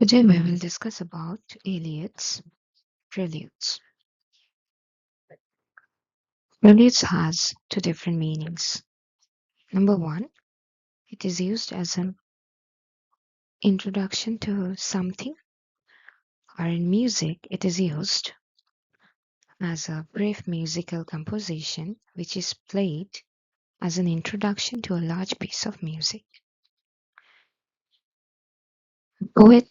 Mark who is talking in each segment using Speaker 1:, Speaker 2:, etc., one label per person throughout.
Speaker 1: Today we will discuss about Eliot's Preludes. Preludes has two different meanings. Number one, it is used as an introduction to something, or in music, it is used as a brief musical composition which is played as an introduction to a large piece of music. Poet,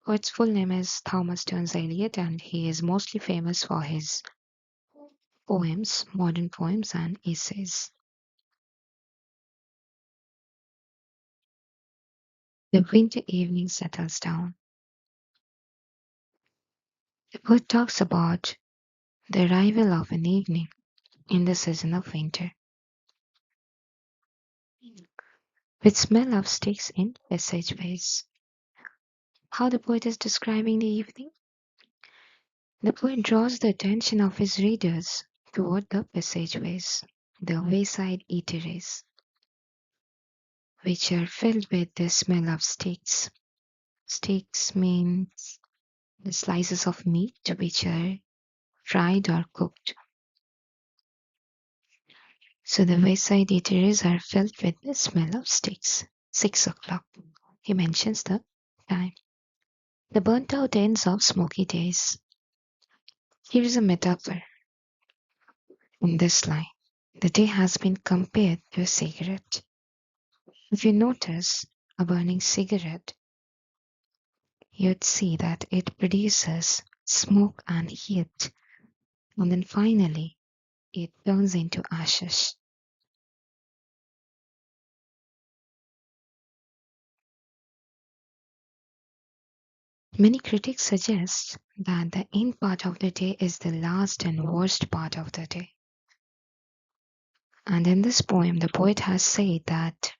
Speaker 1: poet's full name is Thomas Stearns Eliot, and he is mostly famous for his poems, modern poems, and essays. The winter evening settles down. The poet talks about the arrival of an evening in the season of winter, with smell of sticks in passageways. How the poet is describing the evening? The poet draws the attention of his readers toward the passageways, the wayside eateries, which are filled with the smell of sticks. Sticks means the slices of meat which are fried or cooked. So the wayside eateries are filled with the smell of sticks. 6 o'clock. He mentions the time. The burnt out ends of smoky days. Here is a metaphor in this line. The day has been compared to a cigarette. If you notice a burning cigarette, you'd see that it produces smoke and heat, and then finally it turns into ashes. Many critics suggest that the end part of the day is the last and worst part of the day. And in this poem, the poet has said that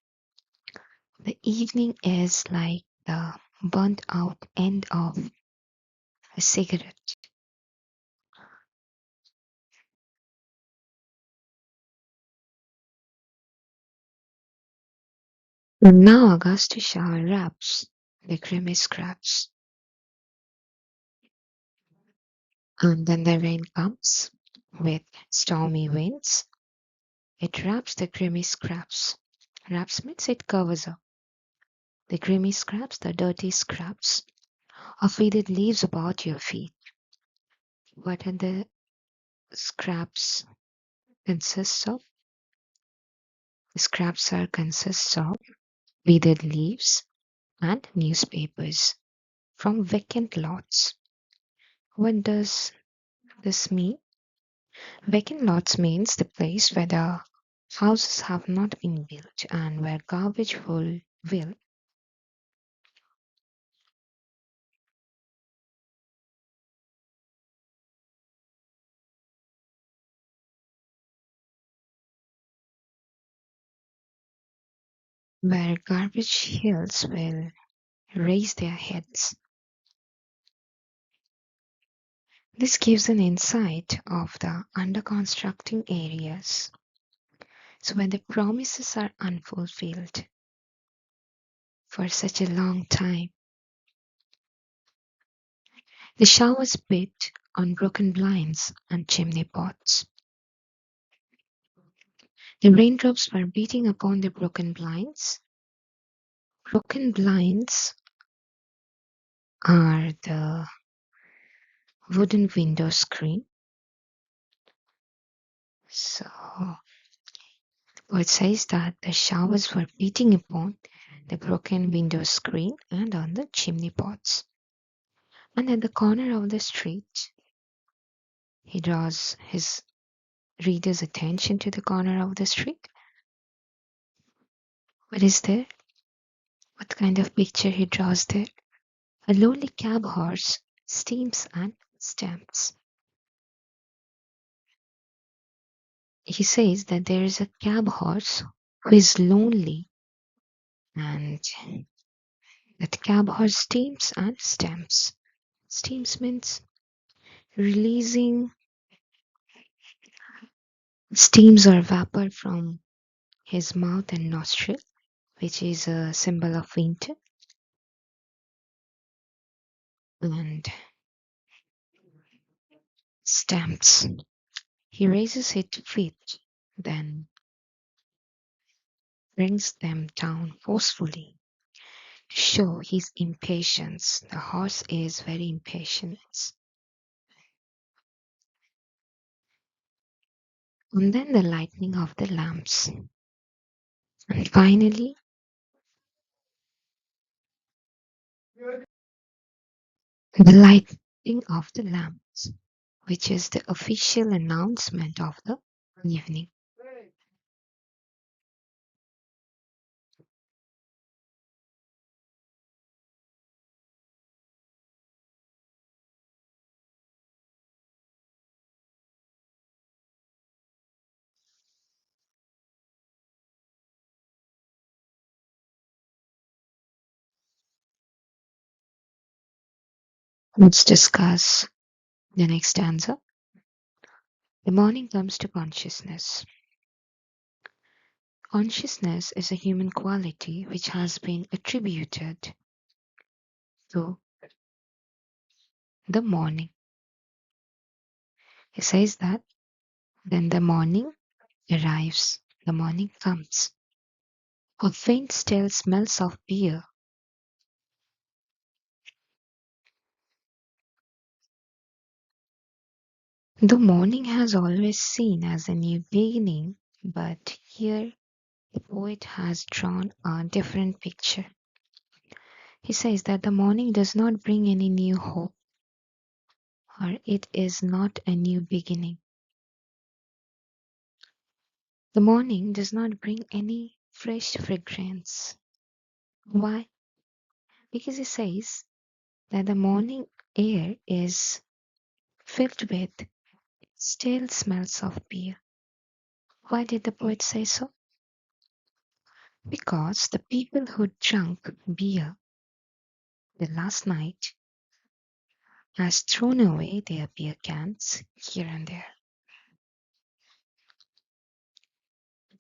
Speaker 1: the evening is like the burnt out end of a cigarette. And now a gusty shower wraps the creamy scraps. And then the rain comes with stormy winds. It wraps the creamy scraps. Wraps means it covers up. The creamy scraps, the dirty scraps of faded leaves about your feet. What are the scraps consists of? The scraps are consists of withered leaves and newspapers from vacant lots. What does this mean? Vacant lots means the place where the houses have not been built and where garbage will where garbage hills will raise their heads. This gives an insight of the under constructing areas. So when the promises are unfulfilled for such a long time, the showers beat on broken blinds and chimney pots. The raindrops were beating upon the broken blinds. Broken blinds are the wooden window screen. So it says that the showers were beating upon the broken window screen and on the chimney pots. And at the corner of the street, he draws his reader's attention to the corner of the street. What is there? What kind of picture he draws there? A lonely cab horse steams and stamps. He says that there is a cab horse who is lonely, and that cab horse steams and stamps. Steams means releasing steams or vapor from his mouth and nostril, which is a symbol of winter. and stamps. He raises his feet, then brings them down forcefully to show his impatience. The horse is very impatient. And then the lightning of the lamps. And finally, the lighting of the lamps, which is the official announcement of the evening. Let's discuss the next stanza. The morning comes to consciousness. Consciousness is a human quality which has been attributed to the morning. He says that then the morning arrives, the morning comes. A faint still smells of beer. The morning has always seen as a new beginning, but here the poet has drawn a different picture. He says that the morning does not bring any new hope, or it is not a new beginning. The morning does not bring any fresh fragrance. Why? Because he says that the morning air is filled with stale smells of beer. Why did the poet say so? Because the people who drank beer the last night has thrown away their beer cans here and there.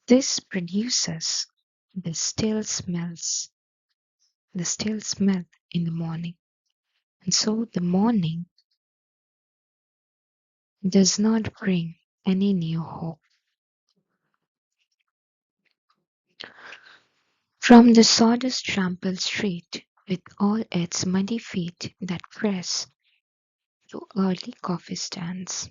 Speaker 1: This produces the stale smells, the stale smell in the morning. And so the morning does not bring any new hope. From the sawdust trampled street, with all its muddy feet that press to early coffee stands.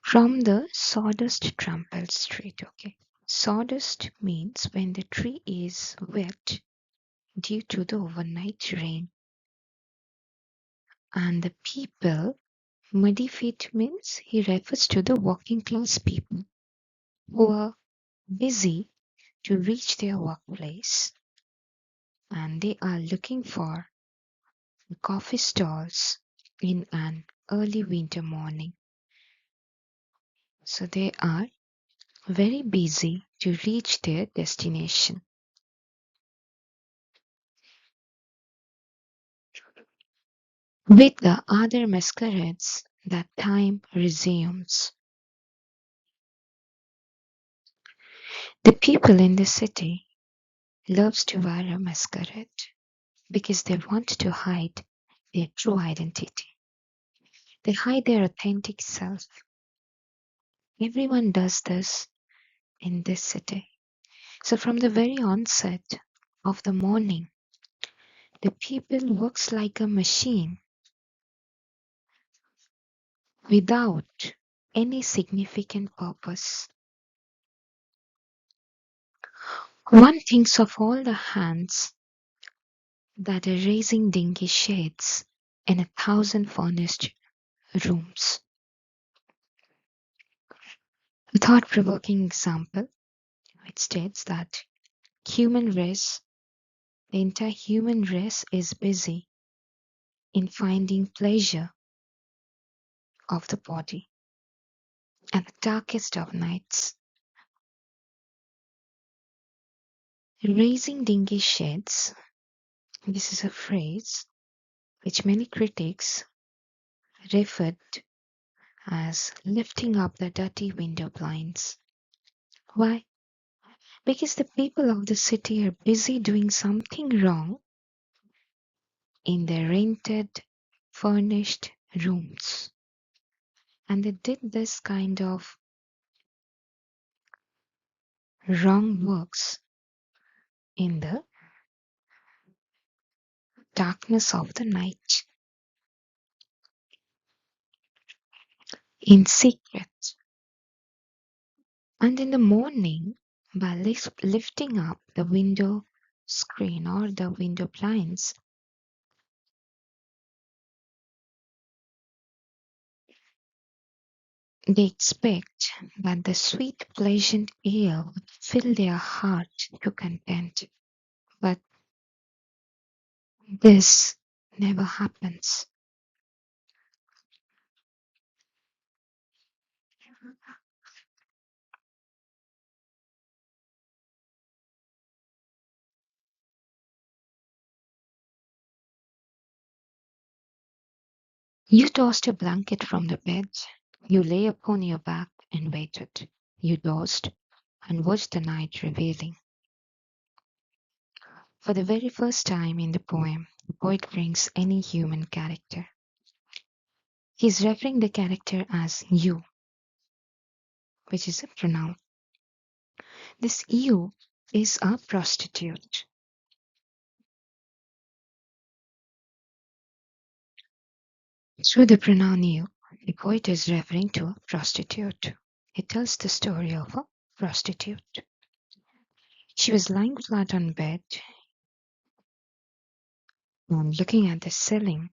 Speaker 1: From the sawdust trampled street, okay. Sawdust means when the tree is wet due to the overnight rain. And the people, muddy feet means he refers to the working class people who are busy to reach their workplace and they are looking for coffee stalls in an early winter morning. So they are very busy to reach their destination. With the other masquerades, that time resumes. The people in the city loves to wear a masquerade because they want to hide their true identity. They hide their authentic self. Everyone does this in this city. So from the very onset of the morning, the people works like a machine without any significant purpose. One thinks of all the hands that are raising dingy shades in 1,000 furnished rooms. A thought-provoking example which states that human race, the entire human race is busy in finding pleasure of the body at the darkest of nights. Raising dingy shades, this is a phrase which many critics referred as lifting up the dirty window blinds. Why? Because the people of the city are busy doing something wrong in their rented, furnished rooms. And they did this kind of wrong works in the darkness of the night, in secret. And in the morning, by lifting up the window screen or the window blinds, they expect that the sweet, pleasant air would fill their heart to content. But this never happens. You tossed a blanket from the bed. You lay upon your back and waited. You dozed and watched the night revealing. For the very first time in the poem, the poet brings any human character. He's referring the character as you, which is a pronoun. This you is a prostitute. Through the pronoun you, the poet is referring to a prostitute. He tells the story of a prostitute. She was lying flat on bed and looking at the ceiling.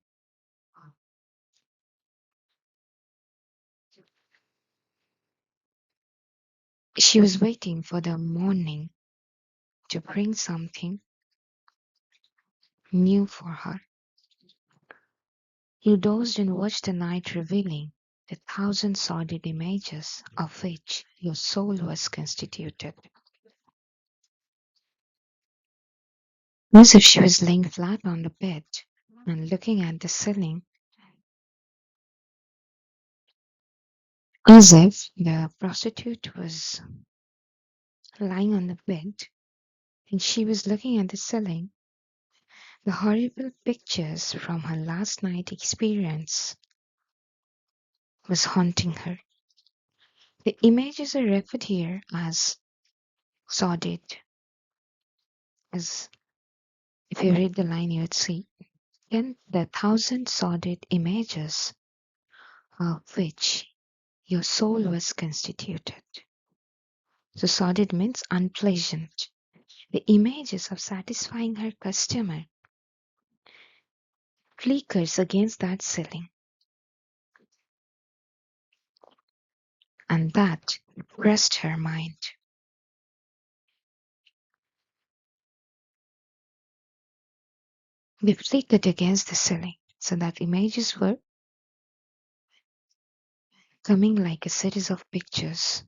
Speaker 1: She was waiting for the morning to bring something new for her. You dozed and watched the night revealing the thousand sordid images of which your soul was constituted. As if she was laying flat on the bed and looking at the ceiling, as if the prostitute was lying on the bed and she was looking at the ceiling, the horrible pictures from her last night experience was haunting her. The images are referred here as sordid, as if you read the line you would see, then the thousand sordid images of which your soul was constituted. So sordid means unpleasant. The images of satisfying her customer flickers against that ceiling, and that pressed her mind. They flickered against the ceiling, so that images were coming like a series of pictures.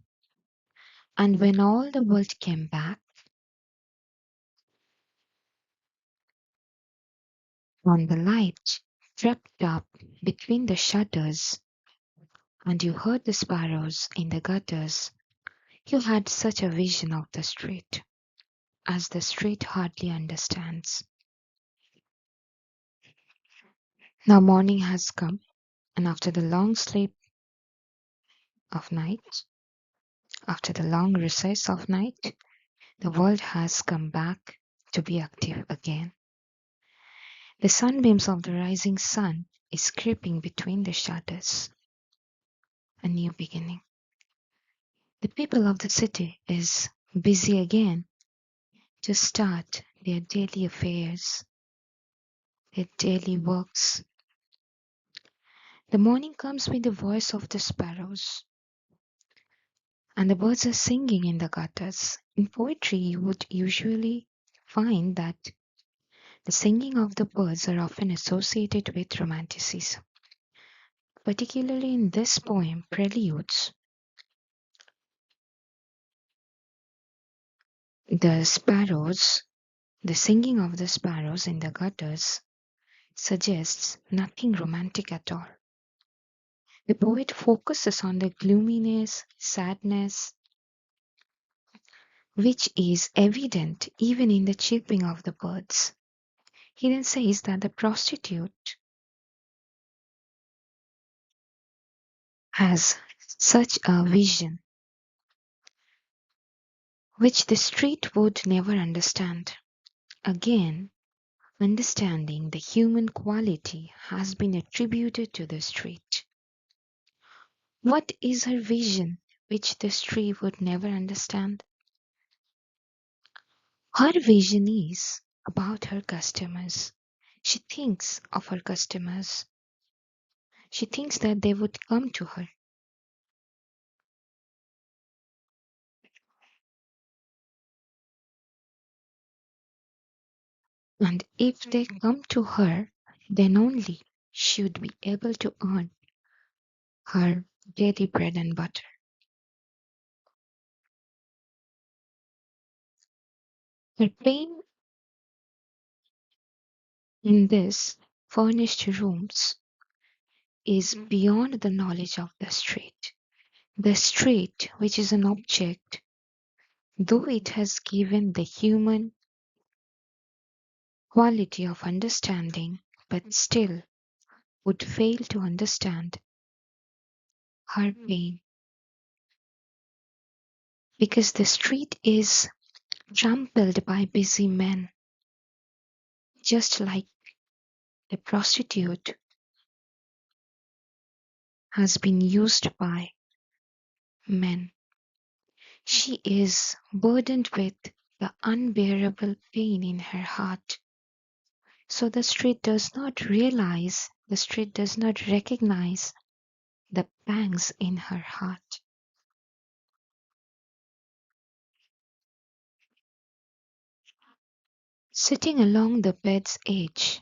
Speaker 1: And when all the world came back, when the light crept up between the shutters, and you heard the sparrows in the gutters, you had such a vision of the street, as the street hardly understands. Now morning has come, and after the long sleep of night, after the long recess of night, the world has come back to be active again. The sunbeams of the rising sun is creeping between the shutters. A new beginning. The people of the city is busy again to start their daily affairs, their daily works. The morning comes with the voice of the sparrows, and the birds are singing in the gutters. In poetry, you would usually find that the singing of the birds are often associated with romanticism. Particularly in this poem, Preludes, the sparrows, the singing of the sparrows in the gutters suggests nothing romantic at all. The poet focuses on the gloominess, sadness, which is evident even in the chirping of the birds. He then says that the prostitute has such a vision which the street would never understand. Again, understanding the human quality has been attributed to the street. What is her vision which the street would never understand? Her vision is about her customers. She thinks of her customers. She thinks that they would come to her. And if they come to her, then only she would be able to earn her daily bread and butter. Her pain in this furnished rooms is beyond the knowledge of the street. The street, which is an object, though it has given the human quality of understanding, but still would fail to understand her pain because the street is trampled by busy men, just like the prostitute has been used by men. She is burdened with the unbearable pain in her heart. So the street does not realize, the street does not recognize the pangs in her heart. Sitting along the bed's edge,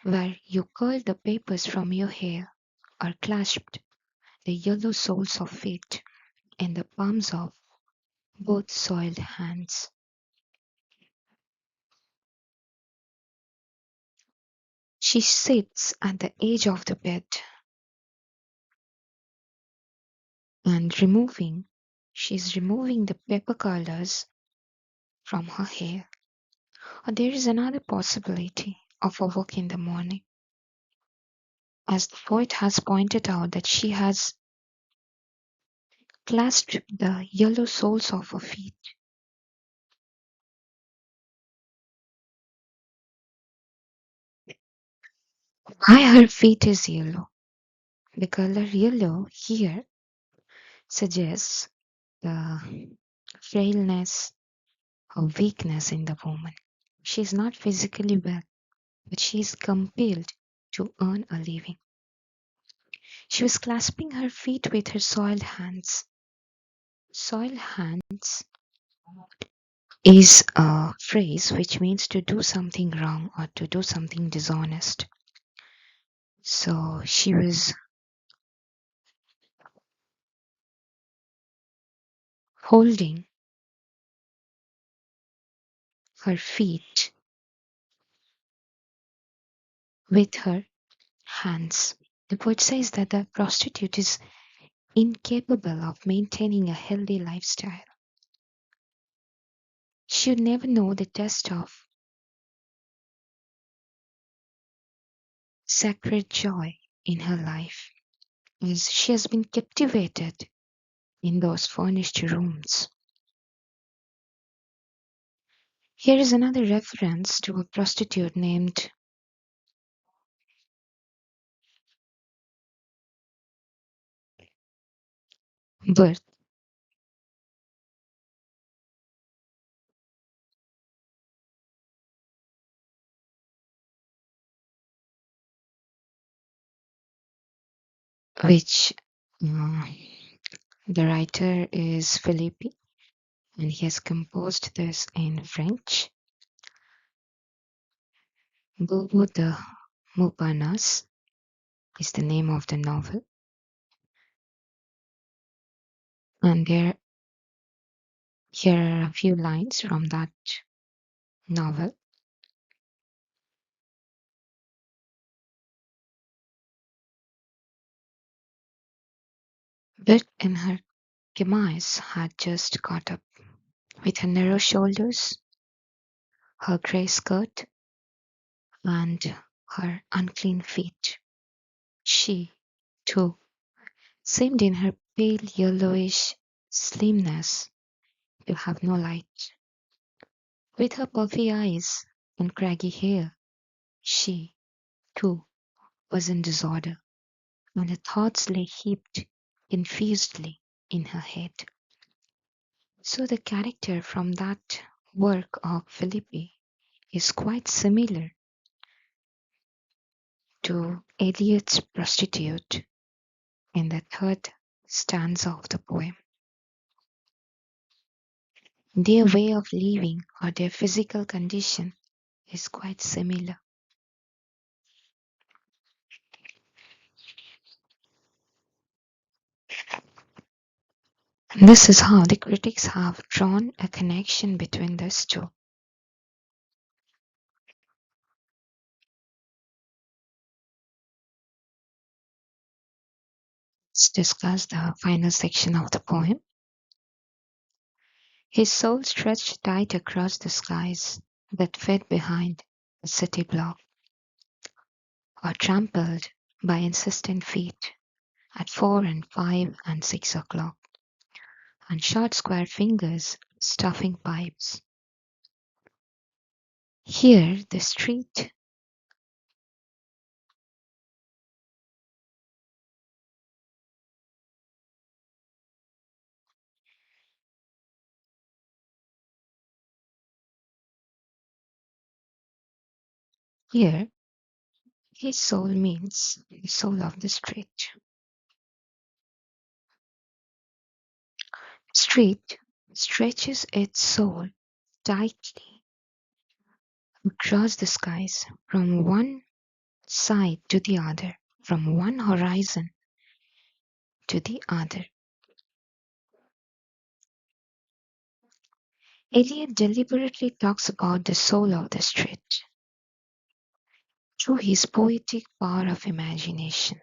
Speaker 1: where you curl the papers from your hair, or clasped the yellow soles of feet in the palms of both soiled hands. She sits at the edge of the bed and she's removing the paper colors from her hair. Or there is another possibility of a walk in the morning. As the poet has pointed out that she has clasped the yellow soles of her feet. Why her feet is yellow? The color yellow here suggests the frailness or weakness in the woman. She is not physically well, but she is compelled to earn a living. She was clasping her feet with her soiled hands. Soiled hands is a phrase which means to do something wrong or to do something dishonest. So she was holding her feet with her hands. The poet says that the prostitute is incapable of maintaining a healthy lifestyle. She would never know the test of sacred joy in her life, as she has been captivated in those furnished rooms. Here is another reference to a prostitute named Birth, which the writer is Philippi, and he has composed this in French. Bobo de Montparnasse is the name of the novel, and here are a few lines from that novel. Bert in her chemise had just caught up. With her narrow shoulders, her grey skirt, and her unclean feet. She, too, seemed in her pale yellowish slimness to have no light. With her puffy eyes and craggy hair, she, too, was in disorder, and her thoughts lay heaped confusedly in her head. So the character from that work of Philippi is quite similar to Eliot's prostitute in the third stanza of the poem. Their way of living or their physical condition is quite similar. This is how the critics have drawn a connection between these two. Let's discuss the final section of the poem. His soul stretched tight across the skies that fed behind the city block, or trampled by insistent feet at 4 and 5 and 6 o'clock, and short square fingers stuffing pipes. Here the street here his soul means the soul of the street. Street stretches its soul tightly across the skies from one side to the other, from one horizon to the other. Eliot deliberately talks about the soul of the street through his poetic power of imagination.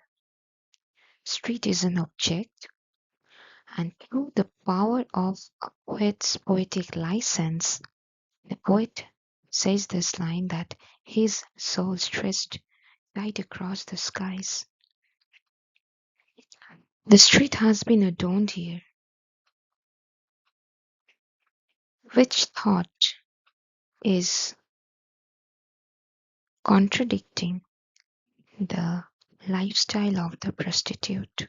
Speaker 1: Street is an object, and through the power of a poet's poetic license, the poet says this line that his soul stretched right across the skies. The street has been adorned here. Which thought is contradicting the lifestyle of the prostitute?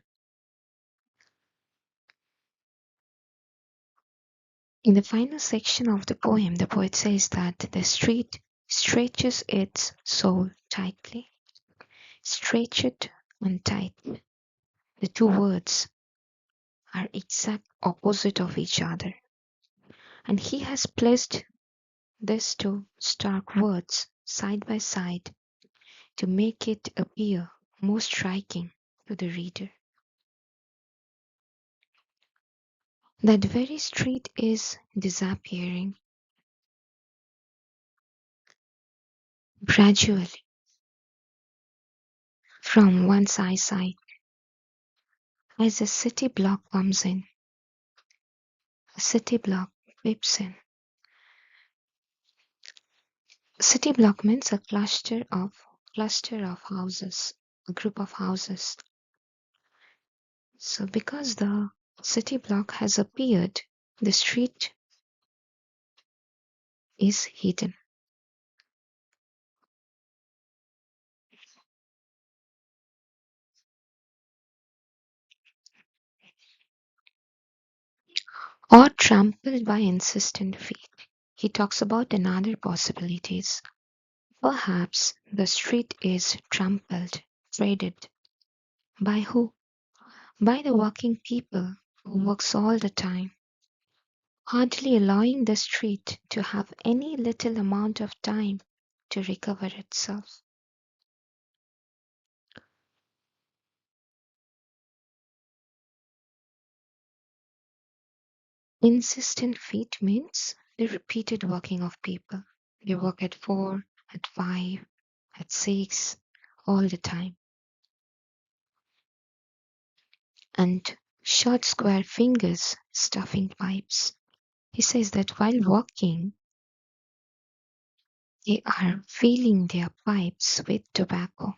Speaker 1: In the final section of the poem, the poet says that the street stretches its soul tightly. Stretched and tight. The two words are exact opposite of each other. And he has placed these two stark words side by side to make it appear more striking to the reader. That very street is disappearing gradually from one's eyesight as a city block comes in. A city block creeps in. A city block means a cluster of houses, a group of houses. So because the city block has appeared, the street is hidden. Or trampled by insistent feet. He talks about another possibilities. Perhaps the street is trampled, treaded. By who? By the walking people who works all the time, hardly allowing the street to have any little amount of time to recover itself. Insistent feet means the repeated walking of people. They walk at 4, at 5, at 6, all the time. And short square fingers stuffing pipes. He says that while walking, They are filling their pipes with tobacco.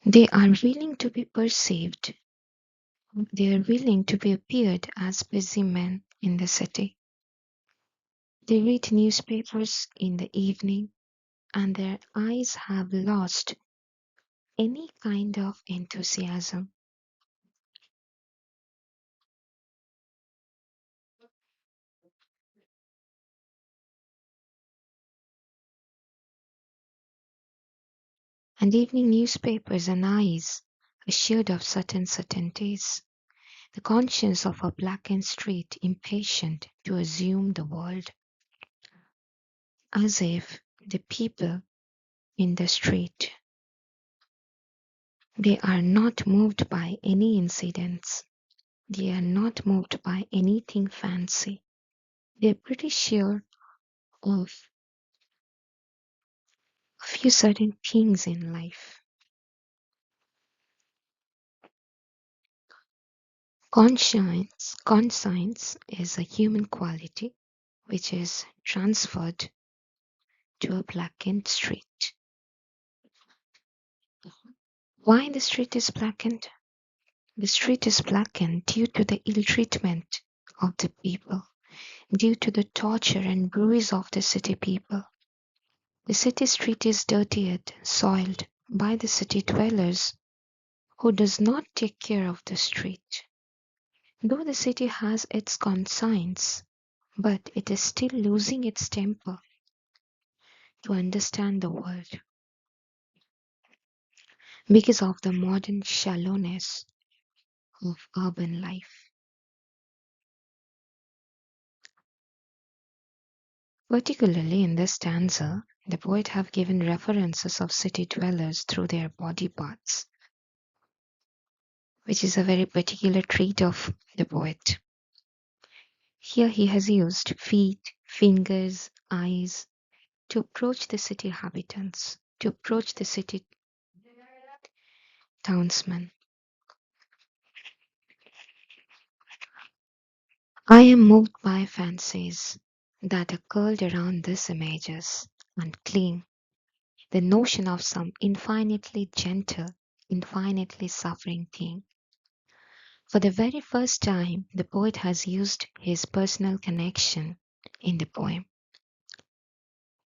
Speaker 1: They are willing to be perceived. They are willing to be appeared as busy men in the city. They read newspapers in the evening, and their eyes have lost any kind of enthusiasm. And evening newspapers and eyes assured of certain certainties, the conscience of a blackened street impatient to assume the world, as if the people in the street, they are not moved by any incidents, they are not moved by anything fancy. They're pretty sure of a few certain things in life. Conscience is a human quality which is transferred to a blackened street. Why the street is blackened? The street is blackened due to the ill treatment of the people, due to the torture and bruise of the city people. The city street is dirtied, soiled by the city dwellers who does not take care of the street. Though the city has its conscience, but it is still losing its temper to understand the world because of the modern shallowness of urban life. Particularly in this stanza, the poet have given references of city dwellers through their body parts, which is a very particular trait of the poet. Here he has used feet, fingers, eyes to approach the city inhabitants, to approach the city townsmen. I am moved by fancies that are curled around these images and cling the notion of some infinitely gentle, infinitely suffering thing. For the very first time, the poet has used his personal connection in the poem.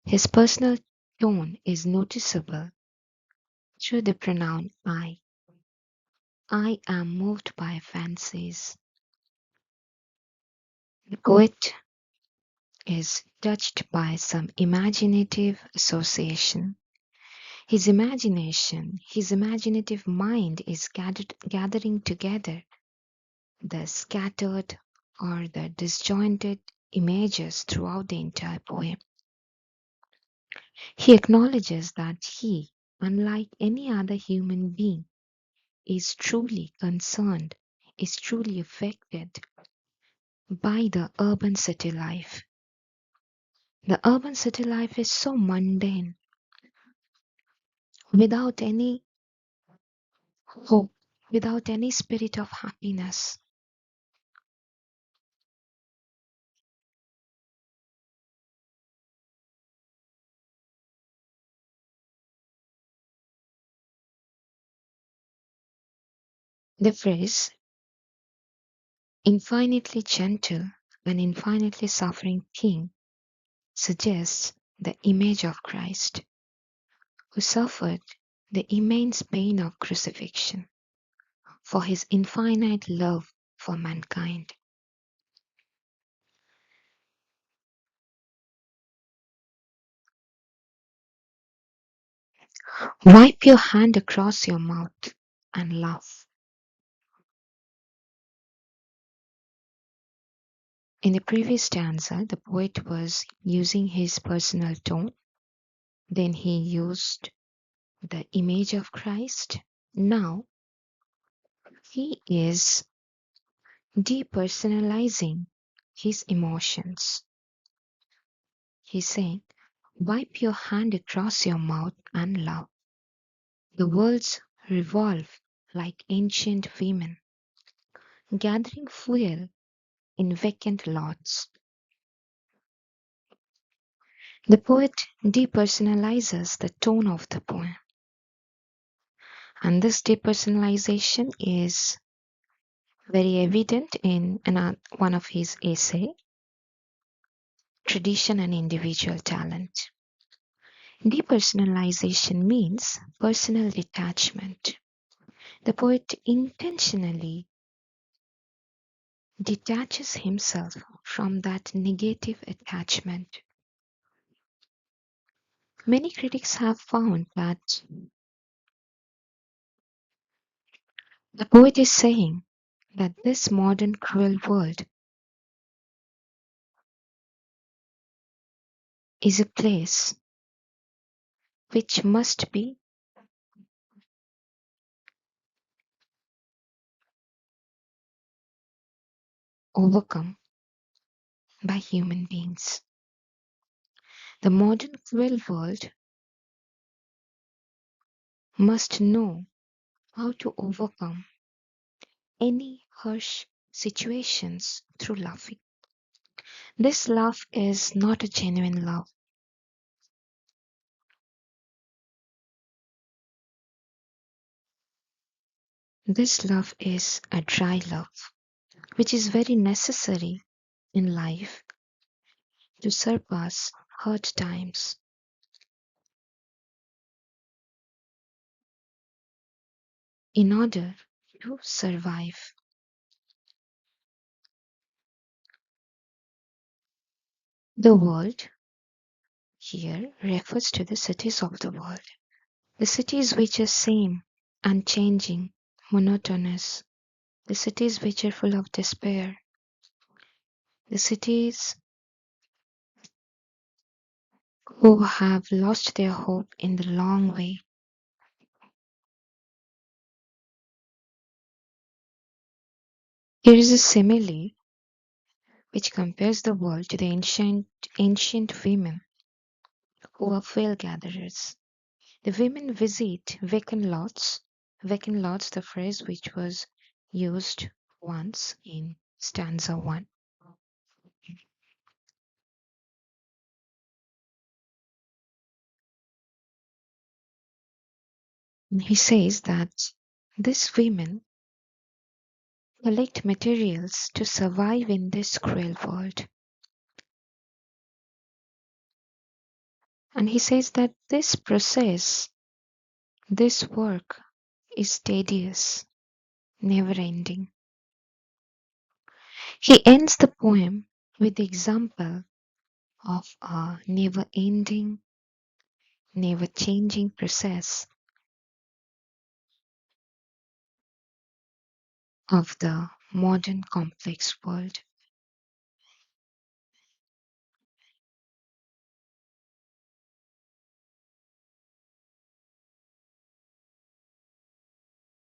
Speaker 1: His personal tone is noticeable through the pronoun I. I am moved by fancies. The poet is touched by some imaginative association. His imaginative mind is gathering together the scattered or the disjointed images throughout the entire poem. He acknowledges that he, unlike any other human being, is truly concerned, is truly affected by the urban city life. The urban city life is so mundane, without any hope, without any spirit of happiness. The phrase infinitely gentle and infinitely suffering king suggests the image of Christ, who suffered the immense pain of crucifixion for his infinite love for mankind. Wipe your hand across your mouth and laugh. In the previous stanza, the poet was using his personal tone. Then he used the image of Christ. Now he is depersonalizing his emotions. He's saying, wipe your hand across your mouth and laugh. The worlds revolve like ancient women. gathering fuel in vacant lots. The poet depersonalizes the tone of the poem, and this depersonalization is very evident in one of his essays, Tradition and Individual Talent. Depersonalization means personal detachment. The poet intentionally detaches himself from that negative attachment. Many critics have found that the poet is saying that this modern cruel world is a place which must be overcome by human beings. The modern cruel world must know how to overcome any harsh situations through laughing. This love is not a genuine love. This love is a dry love, which is very necessary in life to surpass hard times. In order to survive, the world here refers to the cities of the world. The cities which are same, unchanging, monotonous. The cities which are full of despair. The cities who have lost their hope in the long way. Here is a simile which compares the world to the ancient women who are fail gatherers. The women visit vacant lots. Vacant lots, the phrase which was used once in stanza 1. He says that these women collect materials to survive in this cruel world. And he says that this process, this work is tedious, never ending. He ends the poem with the example of a never ending, never changing process of the modern complex world.